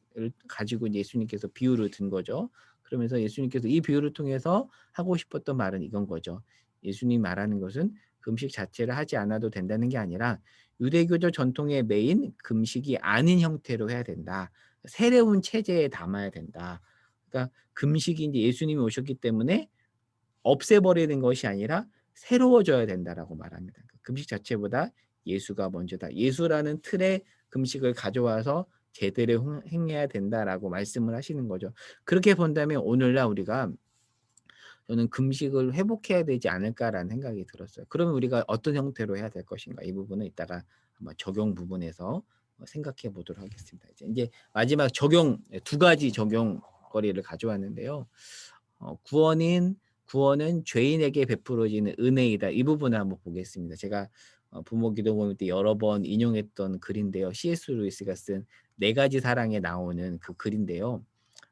가지고 예수님께서 비유를 든 거죠. 그러면서 예수님께서 이 비유를 통해서 하고 싶었던 말은 이건 거죠. 예수님 말하는 것은 금식 자체를 하지 않아도 된다는 게 아니라 유대교적 전통의 메인 금식이 아닌 형태로 해야 된다. 새로운 체제에 담아야 된다. 그러니까 금식이 이제 예수님이 오셨기 때문에 없애버리는 것이 아니라 새로워져야 된다라고 말합니다. 금식 자체보다 예수가 먼저다. 예수라는 틀에 금식을 가져와서 제대로 행해야 된다라고 말씀을 하시는 거죠. 그렇게 본다면 오늘날 우리가 저는 금식을 회복해야 되지 않을까라는 생각이 들었어요. 그러면 우리가 어떤 형태로 해야 될 것인가? 이 부분은 이따가 한번 적용 부분에서 생각해 보도록 하겠습니다. 이제 마지막 적용 두 가지 적용거리를 가져왔는데요. 구원은 죄인에게 베풀어지는 은혜이다. 이 부분을 한번 보겠습니다. 제가 부모 기도 모임 때 여러 번 인용했던 글인데요. C.S. 루이스가 쓴 네 가지 사랑에 나오는 그 글인데요.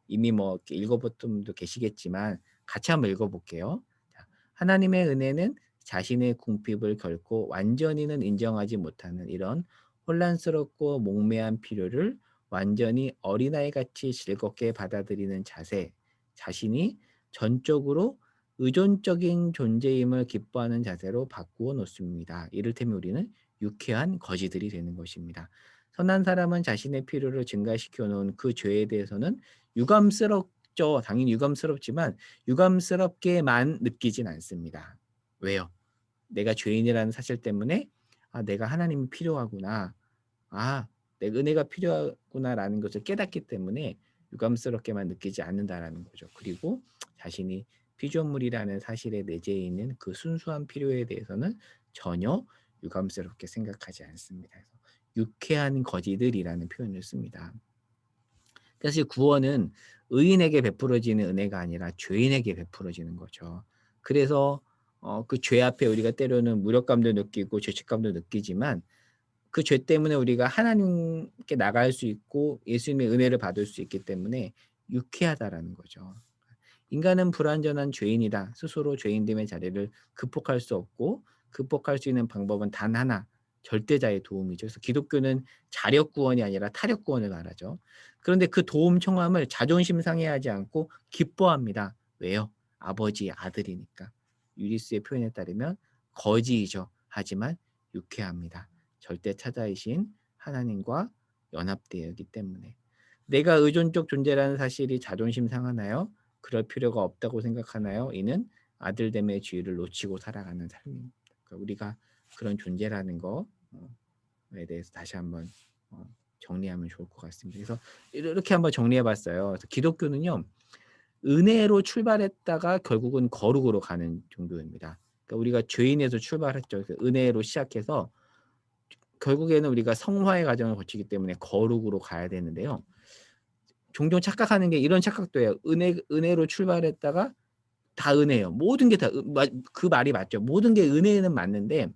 이미 뭐 읽어본 분도 계시겠지만 같이 한번 읽어볼게요. 자, 하나님의 은혜는 자신의 궁핍을 결코 완전히는 인정하지 못하는 이런 혼란스럽고 몽매한 필요를 완전히 어린아이같이 즐겁게 받아들이는 자세, 자신이 전적으로 의존적인 존재임을 기뻐하는 자세로 바꾸어 놓습니다. 이를테면 우리는 유쾌한 거지들이 되는 것입니다. 선한 사람은 자신의 필요를 증가시켜 놓은 그 죄에 대해서는 유감스럽죠. 당연히 유감스럽지만 유감스럽게만 느끼진 않습니다. 왜요? 내가 죄인이라는 사실 때문에 내가 하나님이 필요하구나. 내 은혜가 필요하구나라는 것을 깨닫기 때문에 유감스럽게만 느끼지 않는다라는 거죠. 그리고 자신이 피조물이라는 사실에 내재해 있는 그 순수한 필요에 대해서는 전혀 유감스럽게 생각하지 않습니다. 그래서 유쾌한 거지들이라는 표현을 씁니다. 사실 구원은 의인에게 베풀어지는 은혜가 아니라 죄인에게 베풀어지는 거죠. 그래서 그 죄 앞에 우리가 때로는 무력감도 느끼고 죄책감도 느끼지만 그 죄 때문에 우리가 하나님께 나갈 수 있고 예수님의 은혜를 받을 수 있기 때문에 유쾌하다라는 거죠. 인간은 불완전한 죄인이다. 스스로 죄인됨의 자리를 극복할 수 없고 극복할 수 있는 방법은 단 하나, 절대자의 도움이죠. 그래서 기독교는 자력 구원이 아니라 타력 구원을 말하죠. 그런데 그 도움 청함을 자존심 상해하지 않고 기뻐합니다. 왜요? 아버지 아들이니까. 유리스의 표현에 따르면 거지이죠. 하지만 유쾌합니다. 절대 차자이신 하나님과 연합되어 있기 때문에. 내가 의존적 존재라는 사실이 자존심 상하나요? 그럴 필요가 없다고 생각하나요? 이는 아들됨의 지위를 놓치고 살아가는 삶입니다. 그러니까 우리가 그런 존재라는 거에 대해서 다시 한번 정리하면 좋을 것 같습니다. 그래서 이렇게 한번 정리해 봤어요. 그래서 기독교는요. 은혜로 출발했다가 결국은 거룩으로 가는 종교입니다. 그러니까 우리가 죄인에서 출발했죠. 그래서 은혜로 시작해서 결국에는 우리가 성화의 과정을 거치기 때문에 거룩으로 가야 되는데요. 종종 착각하는 게 이런 착각도 해요. 은혜로 출발했다가 다 은혜예요. 모든 게 다 그 말이 맞죠. 모든 게 은혜는 맞는데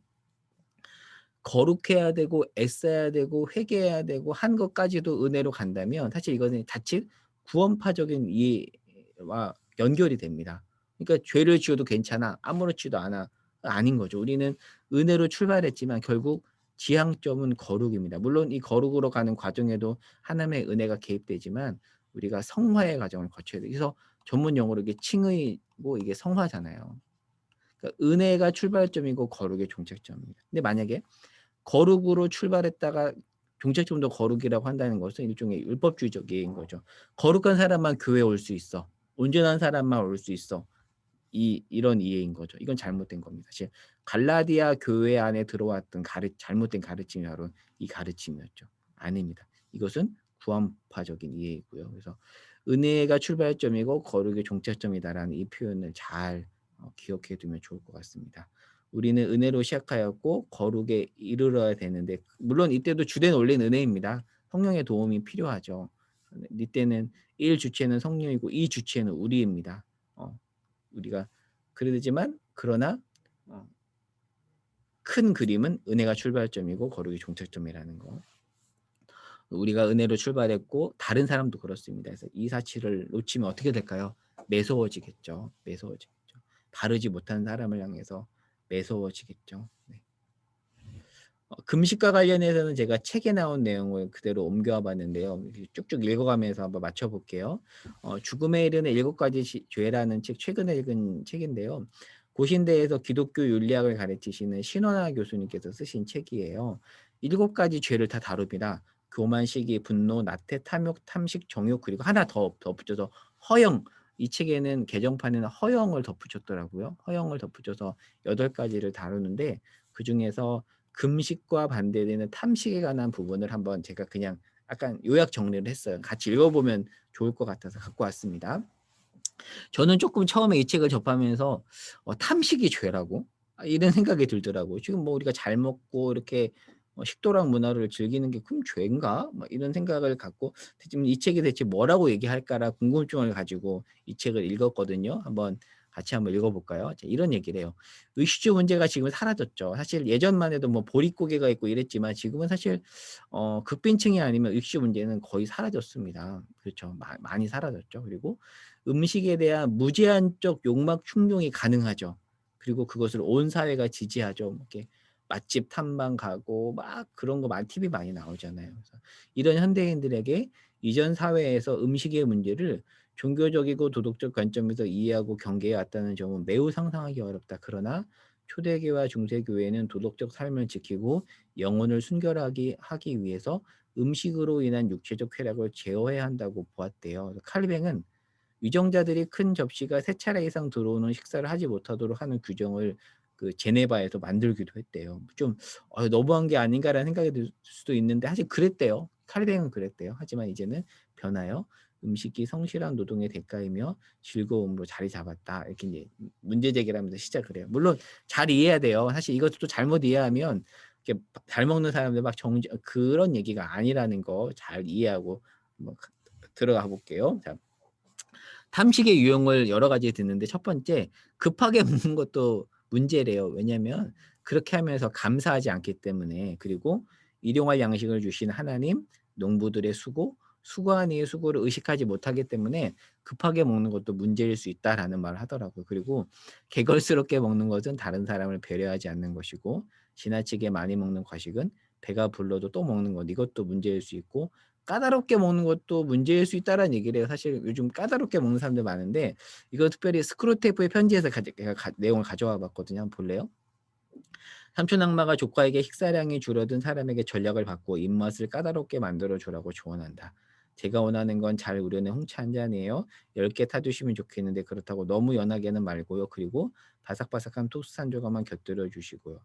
거룩해야 되고 애써야 되고 회개해야 되고 한 것까지도 은혜로 간다면 사실 이거는 자칫 구원파적인 이해와 연결이 됩니다. 그러니까 죄를 지어도 괜찮아. 아무렇지도 않아. 아닌 거죠. 우리는 은혜로 출발했지만 결국 지향점은 거룩입니다. 물론 이 거룩으로 가는 과정에도 하나님의 은혜가 개입되지만 우리가 성화의 과정을 거쳐야 돼요. 그래서 전문 용어로 이게 칭의고 이게 성화잖아요. 그러니까 은혜가 출발점이고 거룩의 종착점입니다. 근데 만약에 거룩으로 출발했다가 종착점도 거룩이라고 한다는 것은 일종의 율법주의적 이해인 거죠. 거룩한 사람만 교회에 올 수 있어. 온전한 사람만 올 수 있어. 이런 이해인 거죠. 이건 잘못된 겁니다. 사실 갈라디아 교회 안에 들어왔던 잘못된 가르침이 바로 이 가르침이었죠. 아닙니다. 이것은 구원파적인 이해이고요. 그래서 은혜가 출발점이고 거룩의 종착점이다라는 이 표현을 잘 기억해 두면 좋을 것 같습니다. 우리는 은혜로 시작하였고 거룩에 이르러야 되는데 물론 이때도 주된 원리는 은혜입니다. 성령의 도움이 필요하죠. 이때는 1 주체는 성령이고 2 주체는 우리입니다. 우리가 그러지만 그러나 큰 그림은 은혜가 출발점이고 거룩이 종착점이라는 거. 우리가 은혜로 출발했고 다른 사람도 그렇습니다. 그래서 이 사실을 놓치면 어떻게 될까요? 매서워지겠죠. 매서워지겠죠. 다르지 못한 사람을 향해서 매서워지겠죠. 네. 금식과 관련해서는 제가 책에 나온 내용을 그대로 옮겨와 봤는데요. 쭉쭉 읽어가면서 한번 맞춰볼게요. 죽음에 이르는 7가지 죄라는 책 최근에 읽은 책인데요. 고신대에서 기독교 윤리학을 가르치시는 신원하 교수님께서 쓰신 책이에요. 7가지 죄를 다 다룹니다. 교만, 시기, 분노, 나태, 탐욕, 탐식, 정욕 그리고 하나 더 덧붙여서 허영. 이 책에는 개정판에는 허영을 덧붙였더라고요. 허영을 덧붙여서 8가지를 다루는데 그중에서 금식과 반대되는 탐식에 관한 부분을 한번 제가 그냥 약간 요약 정리를 했어요. 같이 읽어보면 좋을 것 같아서 갖고 왔습니다. 저는 조금 처음에 이 책을 접하면서 탐식이 죄라고? 이런 생각이 들더라고요. 지금 뭐 우리가 잘 먹고 이렇게 식도락 문화를 즐기는 게 그럼 죄인가? 막 이런 생각을 갖고 지금 이 책이 대체 뭐라고 얘기할까라 궁금증을 가지고 이 책을 읽었거든요. 같이 한번 읽어볼까요? 자, 이런 얘기를 해요. 의식주 문제가 지금 사라졌죠. 사실 예전만 해도 뭐 보릿고개가 있고 이랬지만 지금은 사실 극빈층이 아니면 의식주 문제는 거의 사라졌습니다. 그렇죠. 많이 사라졌죠. 그리고 음식에 대한 무제한적 욕망 충족이 가능하죠. 그리고 그것을 온 사회가 지지하죠. 이렇게 맛집 탐방 가고 막 그런 거 TV 많이 나오잖아요. 그래서 이런 현대인들에게 이전 사회에서 음식의 문제를 종교적이고 도덕적 관점에서 이해하고 경계해 왔다는 점은 매우 상상하기 어렵다. 그러나 초대교와 중세교회는 도덕적 삶을 지키고 영혼을 순결하게 하기 위해서 음식으로 인한 육체적 쾌락을 제어해야 한다고 보았대요. 칼뱅은 위정자들이 큰 접시가 3차례 이상 들어오는 식사를 하지 못하도록 하는 규정을 그 제네바에서 만들기도 했대요. 좀 너무한 게 아닌가라는 생각이 들 수도 있는데 사실 그랬대요. 칼뱅은 그랬대요. 하지만 이제는 변하여 음식이 성실한 노동의 대가이며 즐거움으로 자리 잡았다. 이렇게 이제 문제 제기를 하면서 시작을 해요. 물론 잘 이해해야 돼요. 사실 이것도 잘못 이해하면 이렇게 잘 먹는 사람들 막 그런 얘기가 아니라는 거 잘 이해하고 한번 들어가 볼게요. 자, 탐식의 유형을 여러 가지 듣는데 첫 번째 급하게 먹는 것도 문제래요. 왜냐하면 그렇게 하면서 감사하지 않기 때문에. 그리고 일용할 양식을 주신 하나님, 농부들의 수고한 이의 수고를 의식하지 못하기 때문에 급하게 먹는 것도 문제일 수 있다라는 말을 하더라고요. 그리고 개걸스럽게 먹는 것은 다른 사람을 배려하지 않는 것이고 지나치게 많이 먹는 과식은 배가 불러도 또 먹는 것 이것도 문제일 수 있고 까다롭게 먹는 것도 문제일 수 있다라는 얘기를 해요. 사실 요즘 까다롭게 먹는 사람들 많은데 이거 특별히 스크루테이프의 편지에서 제가 내용을 가져와 봤거든요. 한번 볼래요? 삼촌 악마가 조카에게 식사량이 줄어든 사람에게 전략을 받고 입맛을 까다롭게 만들어 주라고 조언한다. 제가 원하는 건 잘 우려낸 홍차 한 잔이에요. 10개 타주시면 좋겠는데 그렇다고 너무 연하게는 말고요. 그리고 바삭바삭한 토스트 한 조각만 곁들여 주시고요.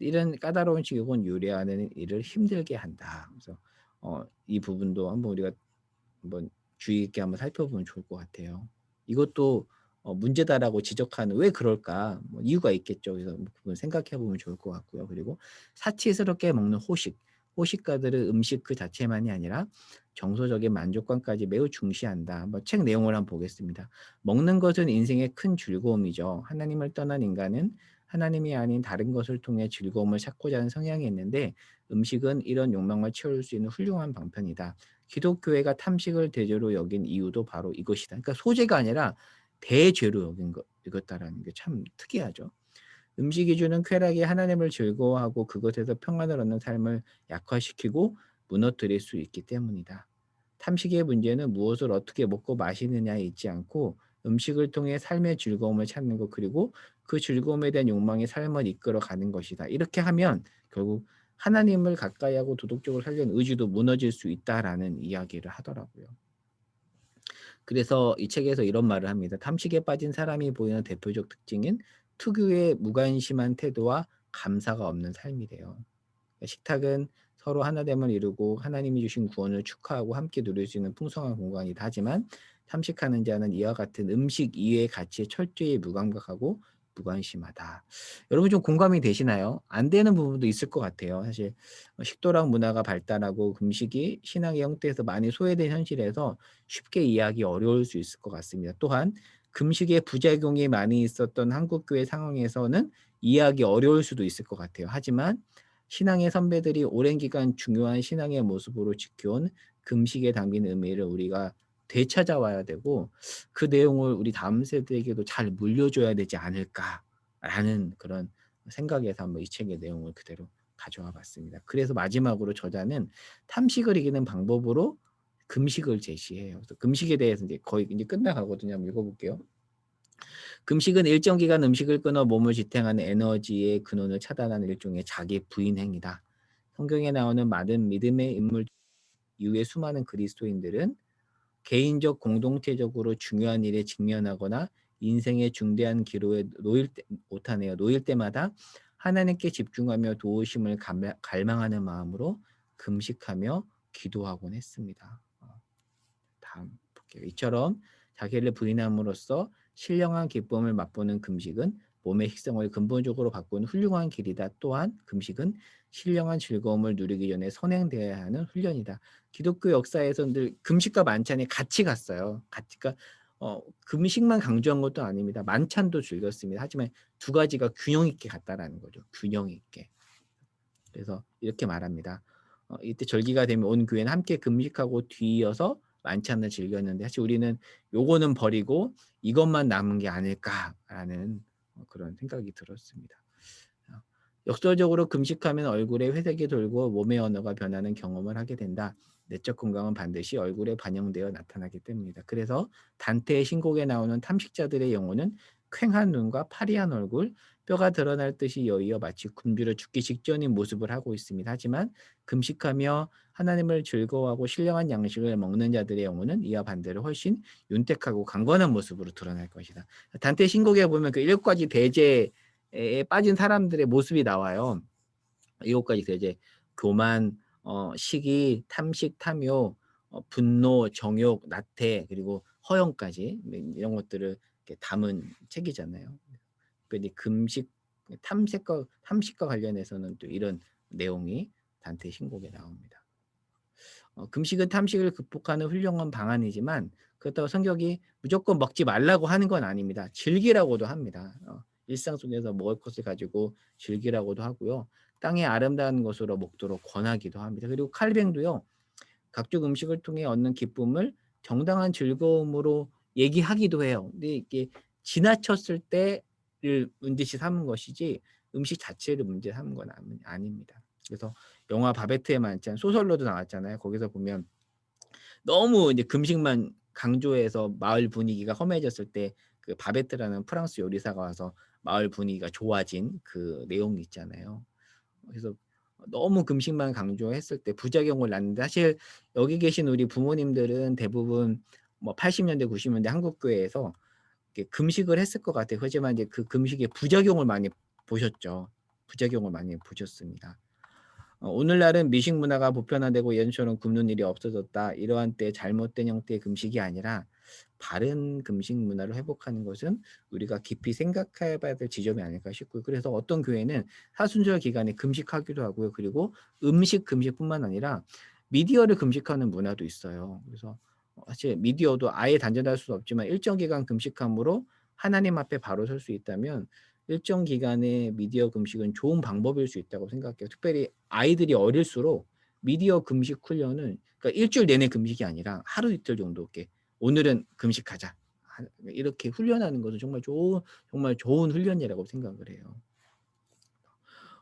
이런 까다로운 직업은 요리하는 일을 힘들게 한다. 그래서 이 부분도 한번 우리가 한번 주의 있게 한번 살펴보면 좋을 것 같아요. 이것도 문제다라고 지적하는 왜 그럴까? 뭐 이유가 있겠죠. 그래서 그 부분 생각해 보면 좋을 것 같고요. 그리고 사치스럽게 먹는 호식. 호식가들은 음식 그 자체만이 아니라 정서적인 만족감까지 매우 중시한다. 한번 책 내용을 한번 보겠습니다. 먹는 것은 인생의 큰 즐거움이죠. 하나님을 떠난 인간은 하나님이 아닌 다른 것을 통해 즐거움을 찾고자 하는 성향이 있는데 음식은 이런 욕망을 채울 수 있는 훌륭한 방편이다. 기독교회가 탐식을 대죄로 여긴 이유도 바로 이것이다. 그러니까 소재가 아니라 대죄로 여긴 이것다라는 게 참 특이하죠. 음식이 주는 쾌락이 하나님을 즐거워하고 그것에서 평안을 얻는 삶을 약화시키고 무너뜨릴 수 있기 때문이다. 탐식의 문제는 무엇을 어떻게 먹고 마시느냐에 있지 않고 음식을 통해 삶의 즐거움을 찾는 것 그리고 그 즐거움에 대한 욕망이 삶을 이끌어 가는 것이다. 이렇게 하면 결국 하나님을 가까이 하고 도덕적으로 살려는 의지도 무너질 수 있다라는 이야기를 하더라고요. 그래서 이 책에서 이런 말을 합니다. 탐식에 빠진 사람이 보이는 대표적 특징인 특유의 무관심한 태도와 감사가 없는 삶이래요. 식탁은 서로 하나됨을 이루고 하나님이 주신 구원을 축하하고 함께 누릴 수 있는 풍성한 공간이다. 하지만 탐식하는 자는 이와 같은 음식 이외의 가치에 철저히 무감각하고 무관심하다. 여러분 좀 공감이 되시나요? 안 되는 부분도 있을 것 같아요. 사실 식도락 문화가 발달하고 금식이 신앙의 형태에서 많이 소외된 현실에서 쉽게 이해하기 어려울 수 있을 것 같습니다. 또한 금식의 부작용이 많이 있었던 한국교회 상황에서는 이해하기 어려울 수도 있을 것 같아요. 하지만 신앙의 선배들이 오랜 기간 중요한 신앙의 모습으로 지켜온 금식에 담긴 의미를 우리가 되찾아와야 되고 그 내용을 우리 다음 세대에게도 잘 물려줘야 되지 않을까라는 그런 생각에서 한번 이 책의 내용을 그대로 가져와 봤습니다. 그래서 마지막으로 저자는 탐식을 이기는 방법으로 금식을 제시해요. 그래서 금식에 대해서 이제 거의 이제 끝나가거든요. 한번 읽어볼게요. 금식은 일정 기간 음식을 끊어 몸을 지탱하는 에너지의 근원을 차단하는 일종의 자기 부인 행위다. 성경에 나오는 많은 믿음의 인물 이후의 수많은 그리스도인들은 개인적 공동체적으로 중요한 일에 직면하거나 인생의 중대한 기로에 놓일 때마다 하나님께 집중하며 도우심을 갈망하는 마음으로 금식하며 기도하곤 했습니다. 다음 볼게요. 이처럼 자기를 부인함으로써 신령한 기쁨을 맛보는 금식은 몸의 식성을 근본적으로 바꾸는 훌륭한 길이다. 또한 금식은 신령한 즐거움을 누리기 전에 선행되어야 하는 훈련이다. 기독교 역사에서는 늘 금식과 만찬이 같이 갔어요. 그러니까 금식만 강조한 것도 아닙니다. 만찬도 즐겼습니다. 하지만 두 가지가 균형 있게 갔다라는 거죠. 균형 있게. 그래서 이렇게 말합니다. 이때 절기가 되면 온 교회는 함께 금식하고 뒤이어서 만찬을 즐겼는데 사실 우리는 요거는 버리고 이것만 남은 게 아닐까라는 그런 생각이 들었습니다. 역설적으로 금식하면 얼굴에 회색이 돌고 몸의 언어가 변하는 경험을 하게 된다. 내적 건강은 반드시 얼굴에 반영되어 나타나기 때문이다. 그래서 단테의 신곡에 나오는 탐식자들의 영혼은 퀭한 눈과 파리한 얼굴, 뼈가 드러날 듯이 여의어 마치 굶주려 죽기 직전인 모습을 하고 있습니다. 하지만 금식하며 하나님을 즐거워하고 신령한 양식을 먹는 자들의 영혼은 이와 반대로 훨씬 윤택하고 강건한 모습으로 드러날 것이다. 단테 신곡에 보면 그 7가지 대제에 빠진 사람들의 모습이 나와요. 7가지 대제, 교만, 시기, 탐식, 탐욕, 분노, 정욕, 나태, 그리고 허영까지 이런 것들을 이렇게 담은 책이잖아요. 근데 금식, 탐식과 관련해서는 또 이런 내용이 단테 신곡에 나옵니다. 금식은 탐식을 극복하는 훌륭한 방안이지만 그렇다고 성경이 무조건 먹지 말라고 하는 건 아닙니다. 즐기라고도 합니다. 일상 속에서 먹을 것을 가지고 즐기라고도 하고요. 땅의 아름다운 것으로 먹도록 권하기도 합니다. 그리고 칼뱅도요. 각종 음식을 통해 얻는 기쁨을 정당한 즐거움으로 얘기하기도 해요. 근데 이게 지나쳤을 때를 문제시 삼은 것이지 음식 자체를 문제 삼은 건 아닙니다. 그래서 영화 바베트의 만찬 소설로도 나왔잖아요. 거기서 보면 너무 이제 금식만 강조해서 마을 분위기가 험해졌을 때 그 바베트라는 프랑스 요리사가 와서 마을 분위기가 좋아진 그 내용이 있잖아요. 그래서 너무 금식만 강조했을 때 부작용을 낳는데 사실 여기 계신 우리 부모님들은 대부분 뭐 80년대 90년대 한국 교회에서 이렇게 금식을 했을 것 같아요. 하지만 이제 그 금식의 부작용을 많이 보셨죠. 부작용을 많이 보셨습니다. 오늘날은 미식 문화가 보편화되고 예전처럼 굶는 일이 없어졌다. 이러한 때 잘못된 형태의 금식이 아니라 바른 금식 문화를 회복하는 것은 우리가 깊이 생각해 봐야 될 지점이 아닐까 싶고요. 그래서 어떤 교회는 사순절 기간에 금식하기도 하고요. 그리고 음식 금식뿐만 아니라 미디어를 금식하는 문화도 있어요. 그래서 사실 미디어도 아예 단절할 수는 없지만 일정 기간 금식함으로 하나님 앞에 바로 설 수 있다면 일정 기간의 미디어 금식은 좋은 방법일 수 있다고 생각해요. 특별히 아이들이 어릴수록 미디어 금식 훈련은, 그러니까 일주일 내내 금식이 아니라 하루 이틀 정도 이렇게 오늘은 금식하자, 이렇게 훈련하는 것은 정말 좋은 훈련이라고 생각을 해요.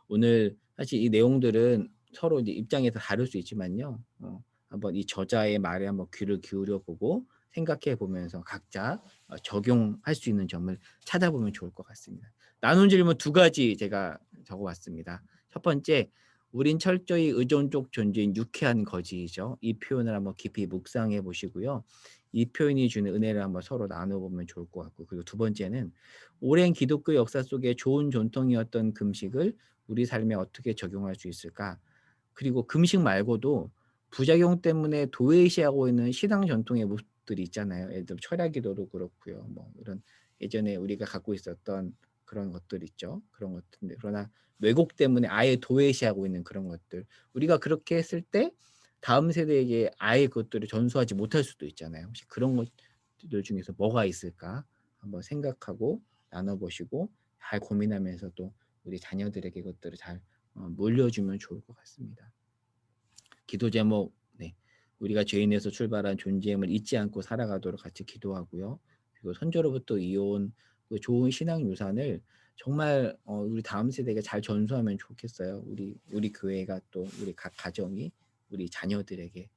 오늘 사실 이 내용들은 서로 이제 입장에서 다를 수 있지만요. 한번 이 저자의 말에 한번 귀를 기울여 보고 생각해 보면서 각자 적용할 수 있는 점을 찾아보면 좋을 것 같습니다. 나눈 질문 두 가지 제가 적어 왔습니다. 첫 번째, 우린 철저히 의존적 존재인 유쾌한 거지이죠. 이 표현을 한번 깊이 묵상해 보시고요. 이 표현이 주는 은혜를 한번 서로 나눠보면 좋을 것 같고, 그리고 두 번째는 오랜 기독교 역사 속에 좋은 전통이었던 금식을 우리 삶에 어떻게 적용할 수 있을까? 그리고 금식 말고도 부작용 때문에 도외시하고 있는 신앙 전통의 모습들이 있잖아요. 예를 들어 철야 기도도 그렇고요. 뭐 이런 예전에 우리가 갖고 있었던 그런 것들 있죠. 그런 것들인데, 그러나 왜곡 때문에 아예 도외시하고 있는 그런 것들. 우리가 그렇게 했을 때 다음 세대에게 아예 그것들을 전수하지 못할 수도 있잖아요. 혹시 그런 것들 중에서 뭐가 있을까? 한번 생각하고 나눠보시고 잘 고민하면서 또 우리 자녀들에게 그것들을 잘 물려주면 좋을 것 같습니다. 기도 제목, 네. 우리가 죄인에서 출발한 존재임을 잊지 않고 살아가도록 같이 기도하고요. 그리고 선조로부터 이어온 그 좋은 신앙 유산을 정말 우리 다음 세대에게 잘 전수하면 좋겠어요. 우리 교회가 또 우리 각 가정이 우리 자녀들에게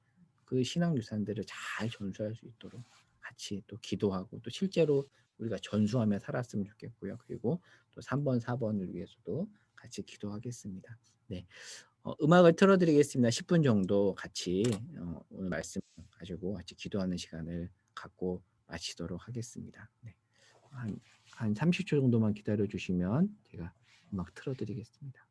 그 신앙 유산들을 잘 전수할 수 있도록 같이 또 기도하고 또 실제로 우리가 전수하며 살았으면 좋겠고요. 그리고 또 3번, 4번을 위해서도 같이 기도하겠습니다. 네. 음악을 틀어 드리겠습니다. 10분 정도 같이 오늘 말씀 가지고 같이 기도하는 시간을 갖고 마치도록 하겠습니다. 네. 한 30초 정도만 기다려 주시면 제가 음악 틀어 드리겠습니다.